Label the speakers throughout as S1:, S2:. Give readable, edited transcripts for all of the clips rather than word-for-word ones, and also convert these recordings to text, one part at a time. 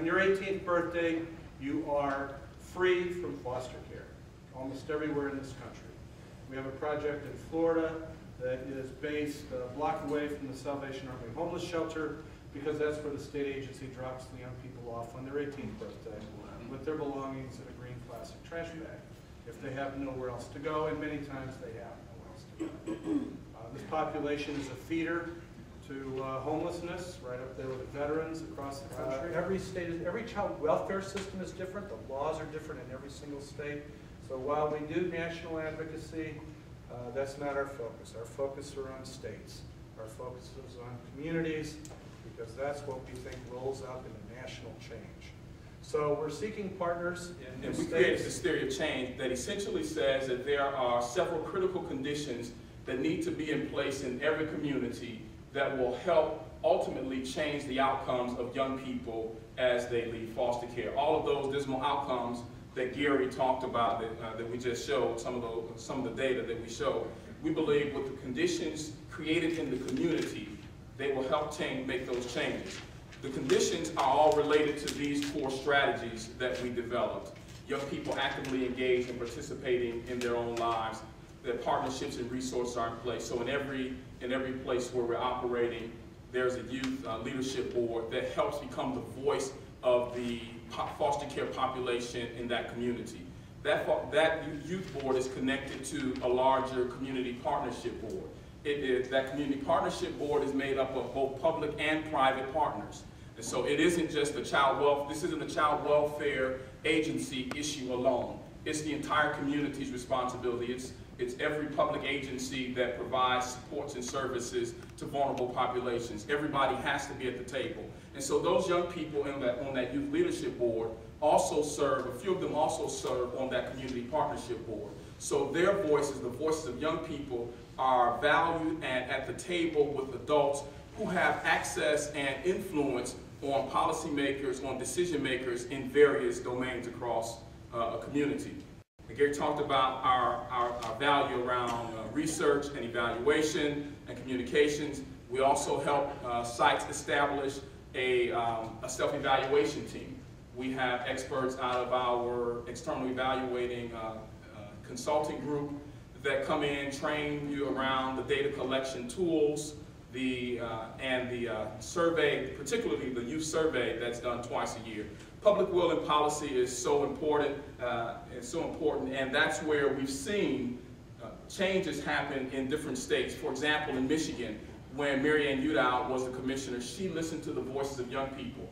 S1: On your 18th birthday, you are free from foster care, almost everywhere in this country. We have a project in Florida that is based a block away from the Salvation Army homeless shelter, because that's where the state agency drops the young people off on their 18th birthday with their belongings in a green plastic trash bag, if they have nowhere else to go, and many times they have nowhere else to go. This population is a feeder to homelessness, right up there with the veterans across the country. Every child welfare system is different. The laws are different in every single state. So while we do national advocacy, that's not our focus. Our focus are on states. Our focus is on communities, because that's what we think rolls up into national change. So we're seeking partners in
S2: and
S1: the
S2: we
S1: states.
S2: created this theory of change that essentially says that there are several critical conditions that need to be in place in every community that will help ultimately change the outcomes of young people as they leave foster care. All of those dismal outcomes that Gary talked about, that we just showed, some of the data that we showed, we believe with the conditions created in the community, they will help make those changes. The conditions are all related to these core strategies that we developed. Young people actively engaged and participating in their own lives, that partnerships and resources are in place. So in every place where we're operating, there's a youth leadership board that helps become the voice of the foster care population in that community. That youth board is connected to a larger community partnership board. That community partnership board is made up of both public and private partners. And so it isn't just this isn't a child welfare agency issue alone. It's the entire community's responsibility. It's every public agency that provides supports and services to vulnerable populations. Everybody has to be at the table. And so those young people on that youth leadership board also serve, a few of them also serve on that community partnership board. So their voices, the voices of young people, are valued and at the table with adults who have access and influence on policymakers, on decision makers in various domains across a community. And Gary talked about our value around research and evaluation and communications. We also help sites establish a self-evaluation team. We have experts out of our external evaluating consulting group that come in, train you around the data collection tools, and the survey, particularly the youth survey that's done twice a year. Public will and policy is so important, and that's where we've seen changes happen in different states. For example, in Michigan, when Mary Ann Udall was the commissioner, she listened to the voices of young people.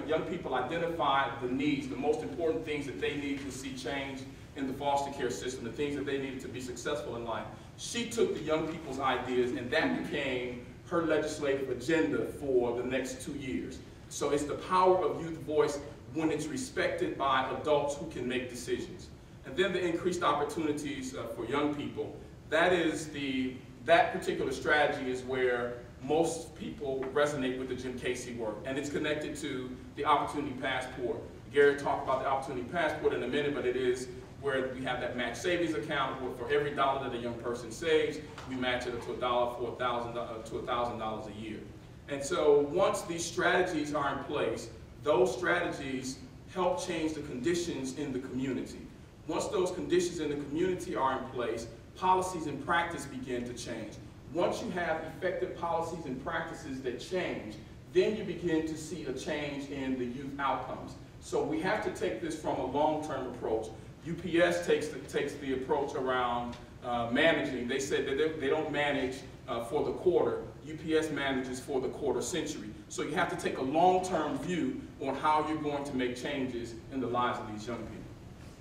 S2: Young people identified the needs, the most important things that they need to see change in the foster care system, the things that they needed to be successful in life. She took the young people's ideas, and that became her legislative agenda for the next 2 years. So it's the power of youth voice when it's respected by adults who can make decisions. And then the increased opportunities for young people. That particular strategy is where most people resonate with the Jim Casey work, and it's connected to the Opportunity Passport. Gary talked about the Opportunity Passport in a minute, but it is where we have that match savings account where for every dollar that a young person saves, we match it to $1,000 a year. And so once these strategies are in place, those strategies help change the conditions in the community. Once those conditions in the community are in place, policies and practice begin to change. Once you have effective policies and practices that change, then you begin to see a change in the youth outcomes. So we have to take this from a long-term approach. UPS takes the approach around managing. They said that they don't manage for the quarter. UPS manages for the quarter century. So you have to take a long-term view on how you're going to make changes in the lives of these young people.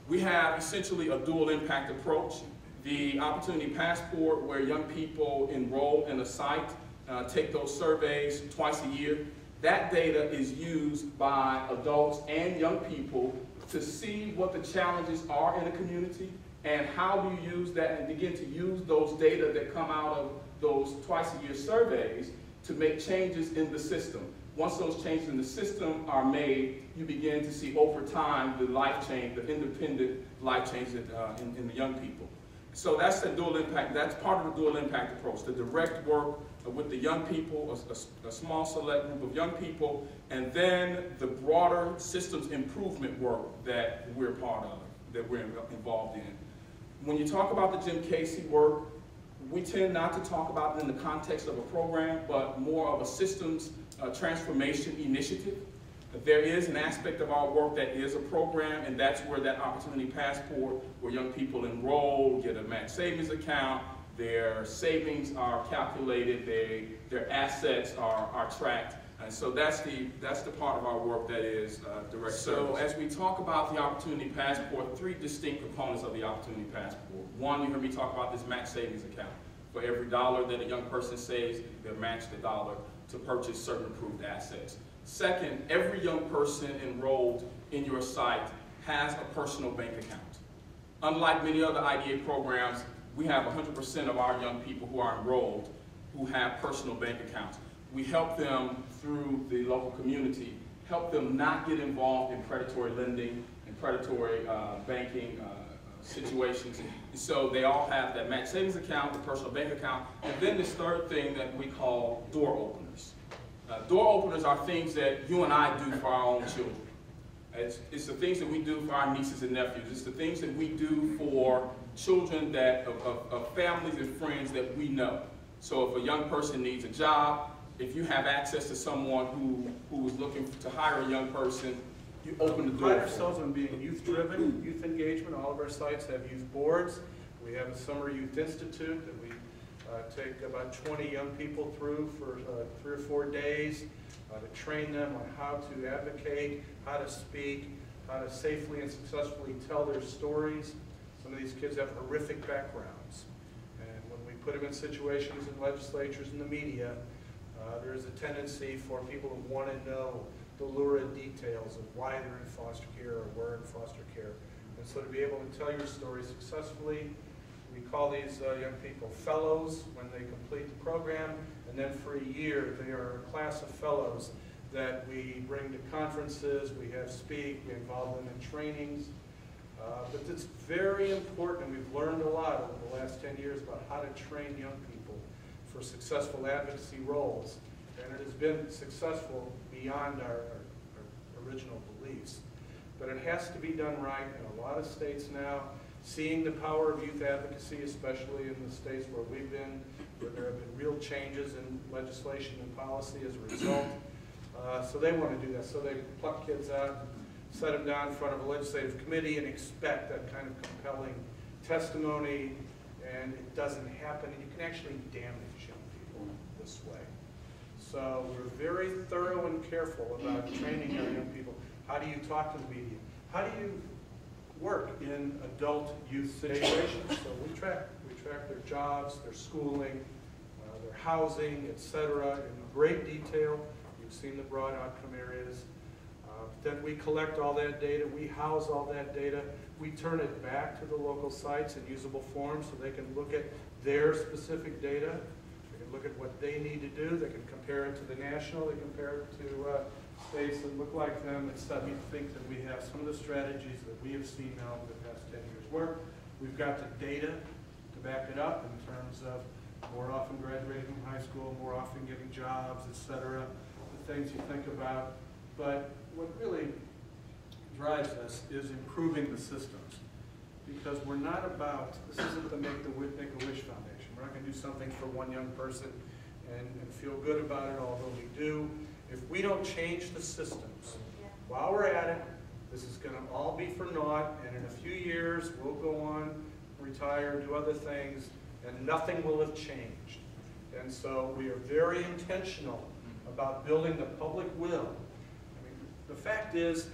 S2: We have essentially a dual impact approach. The Opportunity Passport, where young people enroll in a site, take those surveys twice a year. That data is used by adults and young people to see what the challenges are in a community and how do you use that and begin to use those data that come out of those twice-a-year surveys to make changes in the system. Once those changes in the system are made, you begin to see over time the life change, the independent life change in the young people. So that's the dual impact. That's part of the dual impact approach, the direct work with the young people, a small select group of young people, and then the broader systems improvement work that we're part of, that we're involved in. When you talk about the Jim Casey work, we tend not to talk about it in the context of a program, but more of a systems transformation initiative. There is an aspect of our work that is a program, and that's where that Opportunity Passport, where young people enroll, get a match savings account, their savings are calculated, their assets are tracked, and so that's the part of our work that is direct service. So as we talk about the Opportunity Passport, three distinct components of the Opportunity Passport. One, you heard me talk about this match savings account. For every dollar that a young person saves, they'll match the dollar to purchase certain approved assets. Second, every young person enrolled in your site has a personal bank account. Unlike many other IDA programs, we have 100% of our young people who are enrolled who have personal bank accounts. We help them through the local community, help them not get involved in predatory lending and predatory banking situations. And so they all have that match savings account, the personal bank account, and then this third thing that we call door openers. Door openers are things that you and I do for our own children. It's the things that we do for our nieces and nephews. It's the things that we do for children of families and friends that we know. So if a young person needs a job, if you have access to someone who is looking to hire a young person, you open the door.
S1: We pride ourselves on being youth-driven, youth engagement. All of our sites have youth boards. We have a Summer Youth Institute that we take about 20 young people through for 3 or 4 days to train them on how to advocate, how to speak, how to safely and successfully tell their stories. Some of these kids have horrific backgrounds. And when we put them in situations in legislatures and the media, there is a tendency for people to want to know the lurid details of why they're in foster care or were in foster care. And so to be able to tell your story successfully, we call these young people fellows when they complete the program, and then for a year they are a class of fellows that we bring to conferences, we have speak, we involve them in trainings. But it's very important, and we've learned a lot over the last 10 years about how to train young people for successful advocacy roles. And it has been successful beyond our original beliefs. But it has to be done right in a lot of states now. Seeing the power of youth advocacy, especially in the states where we've been, where there have been real changes in legislation and policy as a result. So they want to do that. So they pluck kids out, set them down in front of a legislative committee and expect that kind of compelling testimony, and it doesn't happen, and you can actually damage young people this way. So we're very thorough and careful about training our young people. How do you talk to the media? How do you work in adult youth situations? So we track their jobs, their schooling, their housing, etc. in great detail. You've seen the broad outcome areas. Then we collect all that data, we house all that data, we turn it back to the local sites in usable form so they can look at their specific data, they can look at what they need to do, they can compare it to the national, they compare it to states that look like them, etc. We think that we have some of the strategies that we have seen now over the past 10 years work. We've got the data to back it up in terms of more often graduating from high school, more often getting jobs, etc. The things you think about. But what really drives us is improving the systems, because we're not about, this isn't the Make-A-Wish Foundation. We're not going to do something for one young person and feel good about it, although we do. If we don't change the systems, while we're at it, this is going to all be for naught, and in a few years we'll go on, retire, do other things, and nothing will have changed. And so we are very intentional about building the public will. The fact is,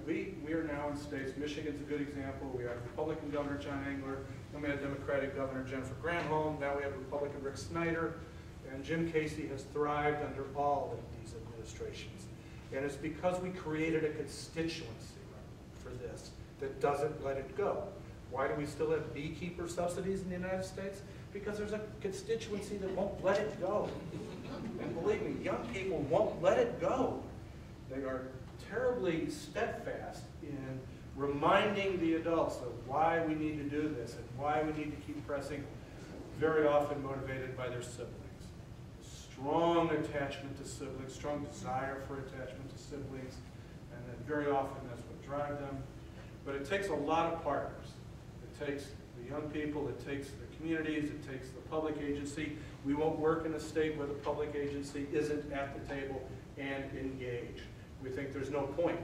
S1: we are now in states, Michigan's a good example, we have Republican Governor John Stangler, then we had Democratic Governor Jennifer Granholm, now we have Republican Rick Snyder, and Jim Casey has thrived under all of these administrations. And it's because we created a constituency for this that doesn't let it go. Why do we still have beekeeper subsidies in the United States? Because there's a constituency that won't let it go. And believe me, young people won't let it go. They are terribly steadfast in reminding the adults of why we need to do this and why we need to keep pressing, very often motivated by their siblings. strong attachment to siblings, strong desire for attachment to siblings, and then very often that's what drives them. But it takes a lot of partners. It takes the young people, it takes the communities, it takes the public agency. We won't work in a state where the public agency isn't at the table and engaged. We think there's no point.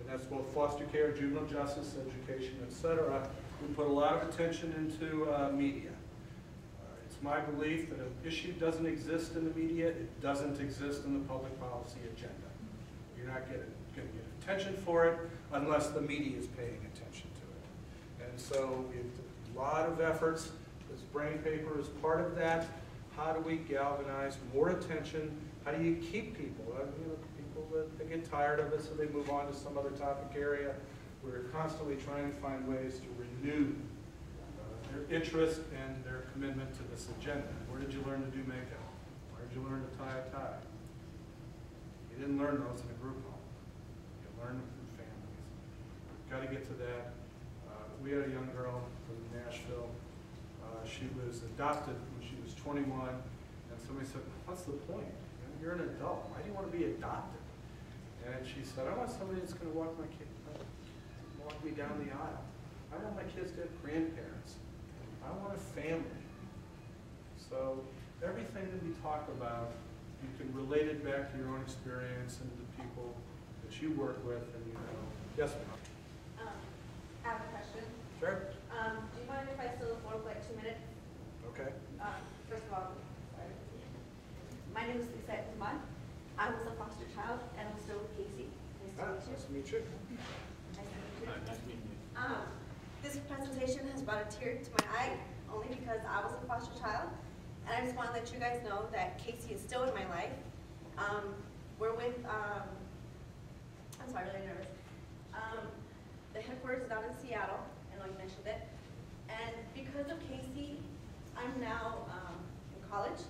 S1: And that's both foster care, juvenile justice, education, etc. We put a lot of attention into media. It's my belief that if an issue doesn't exist in the media, it doesn't exist in the public policy agenda. You're not going to get attention for it unless the media is paying attention to it. And so we have a lot of efforts. This brain paper is part of that. How do we galvanize more attention? How do you keep people? People that they get tired of it, so they move on to some other topic area. We're constantly trying to find ways to renew their interest and their commitment to this agenda. Where did you learn to do makeup? Where did you learn to tie a tie? You didn't learn those in a group home. You learned them from families. We've got to get to that. We had a young girl from Nashville. She was adopted when she was 21, and somebody said, what's the point? You're an adult. Why do you want to be adopted? And she said, I want somebody that's going to walk my kid, walk me down the aisle. I want my kids to have grandparents. I want a family. So everything that we talk about, you can relate it back to your own experience and the people that you work with and you know. Yes, ma'am.
S3: I have a question.
S1: Sure.
S3: Do you mind if I still for like 2 minutes?
S1: Okay.
S3: First of all, sorry. My name is Lisa Guzman. I was a foster child and I'm still with Casey. Nice to meet you.
S1: Nice to meet you.
S2: Nice meeting you.
S3: This presentation has brought a tear to my eye only because I was a foster child. And I just want to let you guys know that Casey is still in my life. We're with, I'm sorry, really nervous. The headquarters is out in Seattle, I know you mentioned it. And because of Casey, I'm now in college.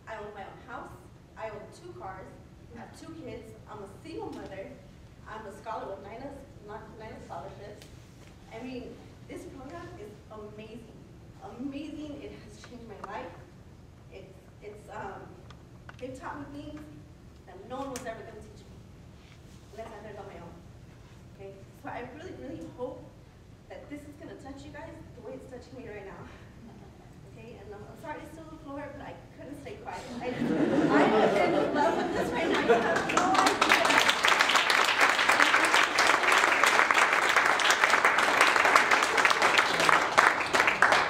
S3: I own my own house. I own 2 cars. I have 2 kids. I'm a single mother. I'm a scholar with 9 scholarships. I mean, this program is amazing. Amazing. It has changed my life. They've taught me things that no one was ever going to teach me unless I learned on my own. Okay? So I really, really hope that this is going to touch you guys the way it's touching me right now. Okay? And I'm sorry to steal the floor, but I couldn't stay quiet. I'm in love with this right now. You have no idea.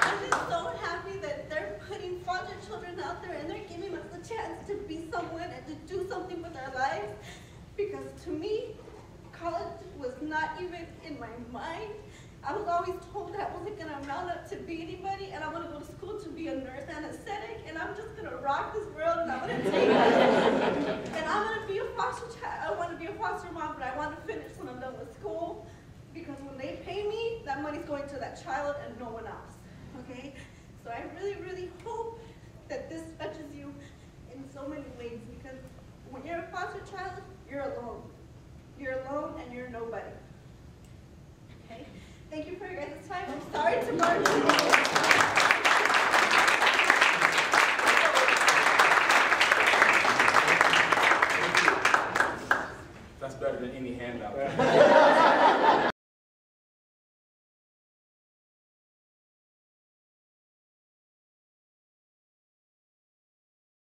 S3: I'm just so happy that they're putting foster children out there and they're giving us the chance to be someone and to do something with our lives. Because to me, college was not even in my mind. I was always told that I wasn't going to amount up to be anybody, and I'm going to go to school to be a nurse anesthetic, and I'm just going to rock this world, and I'm going to take it. And I'm going to be a foster child. I want to be a foster mom, but I want to finish when I'm done with school, because when they pay me, that money's going to that child and no one else. Okay? So I really,